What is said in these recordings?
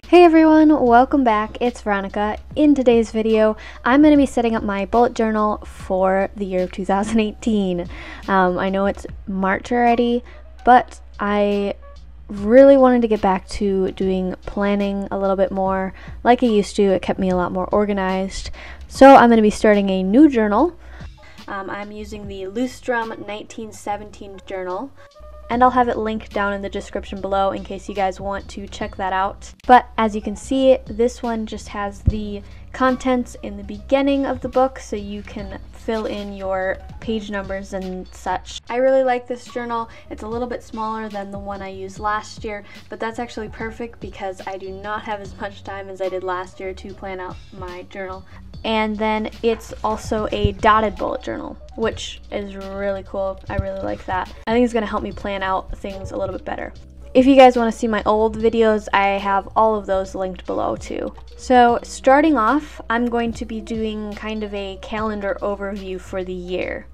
Hey everyone, welcome back. It's Veronica. In today's video, I'm going to be setting up my bullet journal for the year of 2018. I know it's March already, but I really wanted to get back to doing planning a little bit more like I used to. It kept me a lot more organized. So I'm going to be starting a new journal. I'm using the Lustrum 1917 journal. And I'll have it linked down in the description below in case you guys want to check that out. But as you can see, this one just has the contents in the beginning of the book so you can fill in your page numbers and such. I really like this journal. It's a little bit smaller than the one I used last year, but that's actually perfect because I do not have as much time as I did last year to plan out my journal. And then it's also a dotted bullet journal, which is really cool. I really like that. I think it's going to help me plan out things a little bit better. If you guys want to see my old videos, I have all of those linked below too. So starting off, I'm going to be doing kind of a calendar overview for the year.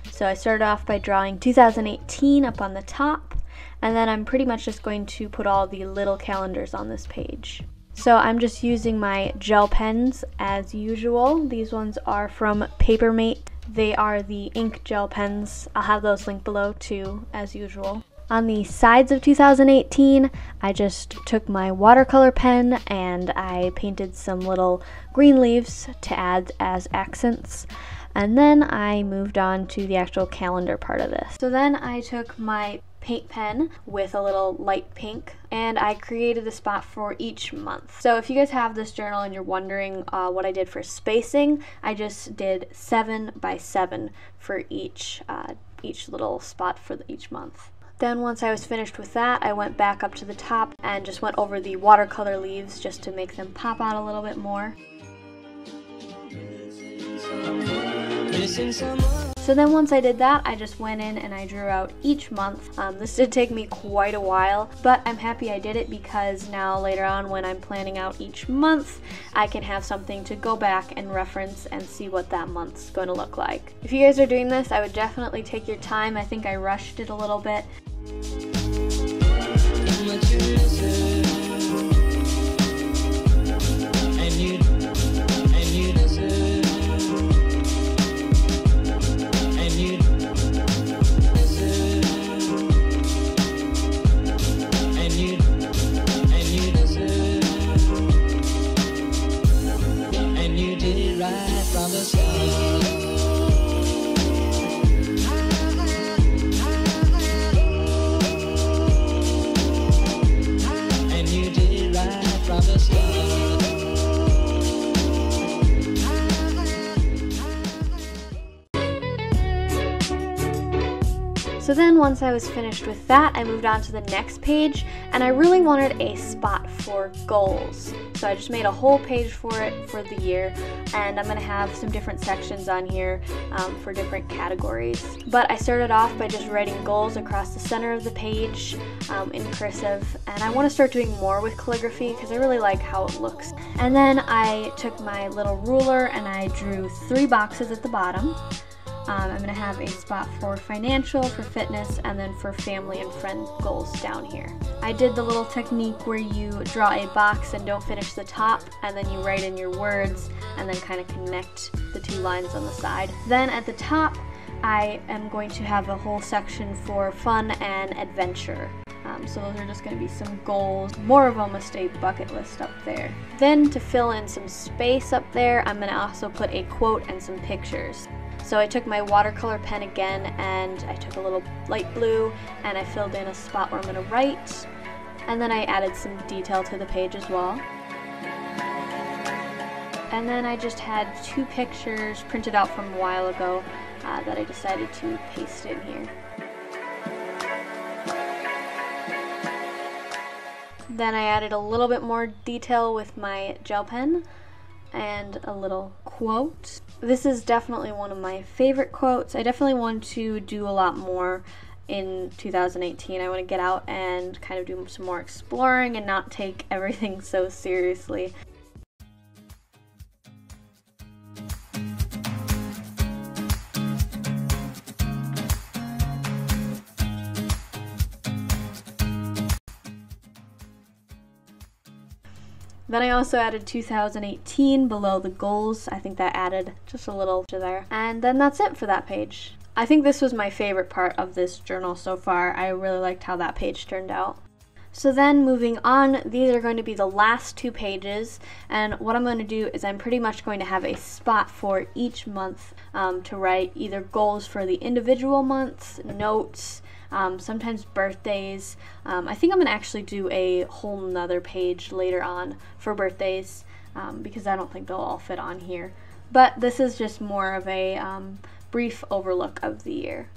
So I started off by drawing 2018 up on the top, and then I'm pretty much just going to put all the little calendars on this page. So I'm just using my gel pens as usual. These ones are from Papermate. They are the ink gel pens. I'll have those linked below too, as usual. On the sides of 2018, I just took my watercolor pen and I painted some little green leaves to add as accents. And then I moved on to the actual calendar part of this. So then I took my paint pen with a little light pink and I created a spot for each month. So if you guys have this journal and you're wondering what I did for spacing, I just did 7 by 7 for each little spot for each month. Then once I was finished with that, I went back up to the top and just went over the watercolor leaves just to make them pop out a little bit more. So then once I did that, I just went in and I drew out each month. This did take me quite a while, but I'm happy I did it because now later on when I'm planning out each month, I can have something to go back and reference and see what that month's going to look like. If you guys are doing this, I would definitely take your time. I think I rushed it a little bit. So then once I was finished with that, I moved on to the next page, and I really wanted a spot for goals. So I just made a whole page for it for the year, and I'm going to have some different sections on here for different categories. But I started off by just writing goals across the center of the page in cursive, and I want to start doing more with calligraphy because I really like how it looks. And then I took my little ruler and I drew 3 boxes at the bottom. I'm going to have a spot for financial, for fitness, and then for family and friend goals down here. I did the little technique where you draw a box and don't finish the top, and then you write in your words, and then kind of connect the 2 lines on the side. Then at the top, I am going to have a whole section for fun and adventure. So those are just going to be some goals, more of almost a bucket list up there. Then to fill in some space up there, I'm going to also put a quote and some pictures. So I took my watercolor pen again and I took a little light blue and I filled in a spot where I'm going to write, and then I added some detail to the page as well. And then I just had 2 pictures printed out from a while ago that I decided to paste in here. Then I added a little bit more detail with my gel pen and a little quote. This is definitely one of my favorite quotes. I definitely want to do a lot more in 2018. I want to get out and kind of do some more exploring and not take everything so seriously. Then I also added 2018 below the goals. I think that added just a little to there. And then that's it for that page. I think this was my favorite part of this journal so far. I really liked how that page turned out. So then moving on, these are going to be the last 2 pages, and what I'm going to do is I'm pretty much going to have a spot for each month to write either goals for the individual months, notes, sometimes birthdays. I think I'm going to actually do a whole nother page later on for birthdays because I don't think they'll all fit on here. But this is just more of a brief overlook of the year.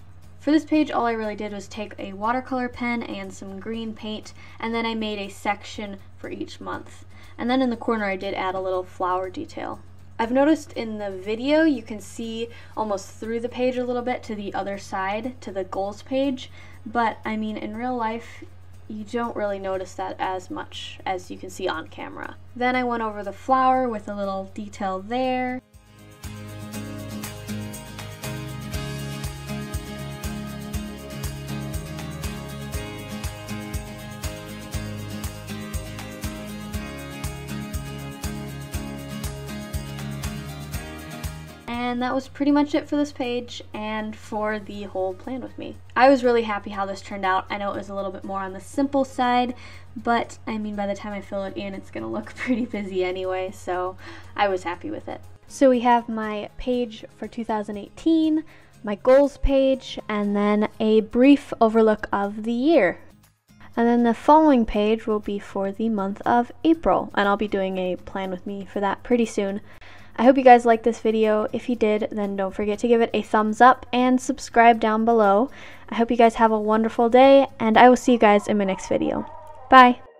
For this page, all I really did was take a watercolor pen and some green paint, and then I made a section for each month. And then in the corner I did add a little flower detail. I've noticed in the video you can see almost through the page a little bit to the other side, to the goals page, but I mean in real life you don't really notice that as much as you can see on camera. Then I went over the flower with a little detail there. And that was pretty much it for this page and for the whole plan with me. I was really happy how this turned out. I know it was a little bit more on the simple side, but I mean by the time I fill it in it's gonna look pretty busy anyway, so I was happy with it. So we have my page for 2018, my goals page, and then a brief overlook of the year. And then the following page will be for the month of April, and I'll be doing a plan with me for that pretty soon. I hope you guys liked this video. If you did, then don't forget to give it a thumbs up and subscribe down below. I hope you guys have a wonderful day, and I will see you guys in my next video. Bye!